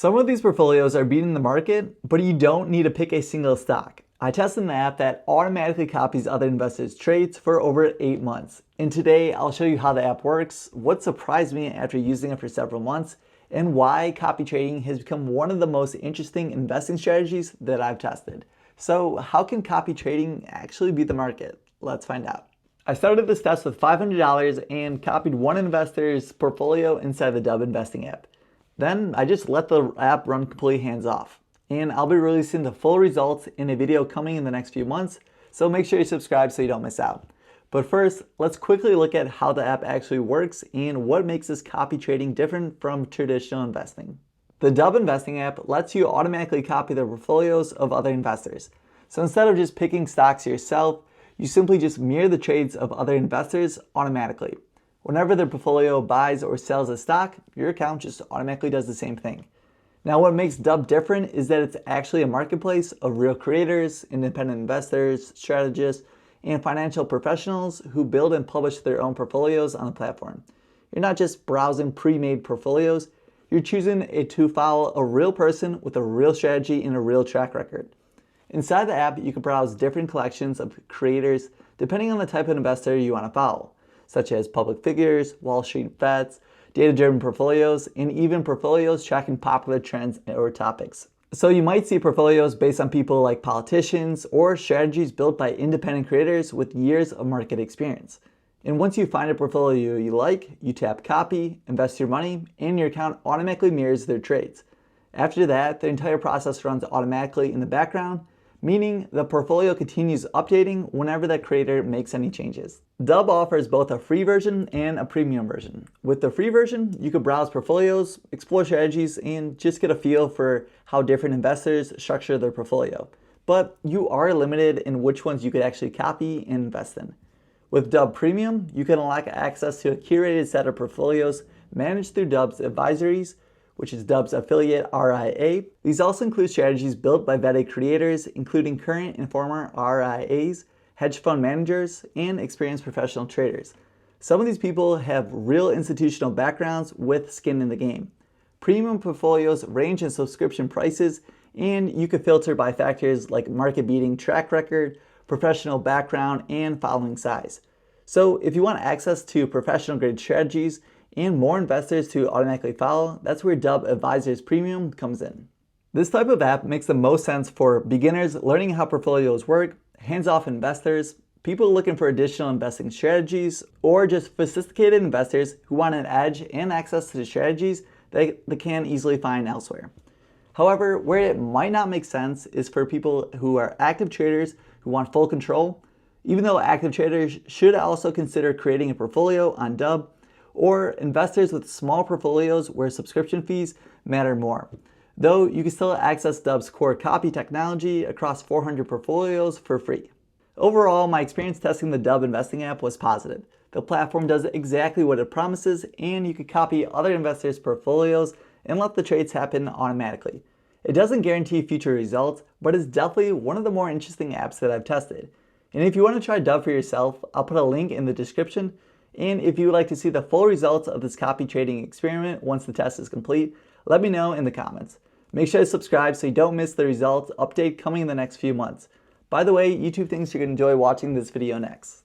Some of these portfolios are beating the market, but you don't need to pick a single stock. I tested an app that automatically copies other investors' trades for over 8 months. And today I'll show you how the app works, what surprised me after using it for several months, and why copy trading has become one of the most interesting investing strategies that I've tested. So how can copy trading actually beat the market? Let's find out. I started this test with $500 and copied one investor's portfolio inside the Dubb Investing app. Then I just let the app run completely hands off. And I'll be releasing the full results in a video coming in the next few months, so make sure you subscribe so you don't miss out. But first, let's quickly look at how the app actually works and what makes this copy trading different from traditional investing. The Dubb Investing app lets you automatically copy the portfolios of other investors. So instead of just picking stocks yourself, you simply just mirror the trades of other investors automatically. Whenever their portfolio buys or sells a stock, your account just automatically does the same thing. Now, what makes Dubb different is that it's actually a marketplace of real creators, independent investors, strategists, and financial professionals who build and publish their own portfolios on the platform. You're not just browsing pre-made portfolios, you're choosing to follow a real person with a real strategy and a real track record. Inside the app, you can browse different collections of creators depending on the type of investor you want to follow, such as public figures, Wall Street bets, data-driven portfolios, and even portfolios tracking popular trends or topics. So you might see portfolios based on people like politicians or strategies built by independent creators with years of market experience. And once you find a portfolio you like, you tap copy, invest your money, and your account automatically mirrors their trades. After that, the entire process runs automatically in the background, meaning the portfolio continues updating whenever that creator makes any changes. Dubb offers both a free version and a premium version. With the free version, you can browse portfolios, explore strategies, and just get a feel for how different investors structure their portfolio. But you are limited in which ones you could actually copy and invest in. With Dubb Premium, you can unlock access to a curated set of portfolios managed through Dubb's advisories, which is Dubb's affiliate RIA. These also include strategies built by vetted creators, including current and former RIAs, hedge fund managers, and experienced professional traders. Some of these people have real institutional backgrounds with skin in the game. Premium portfolios range in subscription prices, and you can filter by factors like market-beating track record, professional background, and following size. So if you want access to professional-grade strategies and more investors to automatically follow, that's where Dubb Advisors Premium comes in. This type of app makes the most sense for beginners learning how portfolios work, hands-off investors, people looking for additional investing strategies, or just sophisticated investors who want an edge and access to the strategies that they can't easily find elsewhere. However, where it might not make sense is for people who are active traders who want full control, even though active traders should also consider creating a portfolio on Dubb, or investors with small portfolios where subscription fees matter more. Though you can still access Dubb's core copy technology across 400 portfolios for free. Overall, my experience testing the Dubb Investing app was positive. The platform does exactly what it promises, and you can copy other investors' portfolios and let the trades happen automatically. It doesn't guarantee future results, but it's definitely one of the more interesting apps that I've tested. And if you want to try Dubb for yourself, I'll put a link in the description. And if you would like to see the full results of this copy trading experiment once the test is complete, let me know in the comments. Make sure to subscribe so you don't miss the results update coming in the next few months. By the way, YouTube thinks you're going to enjoy watching this video next.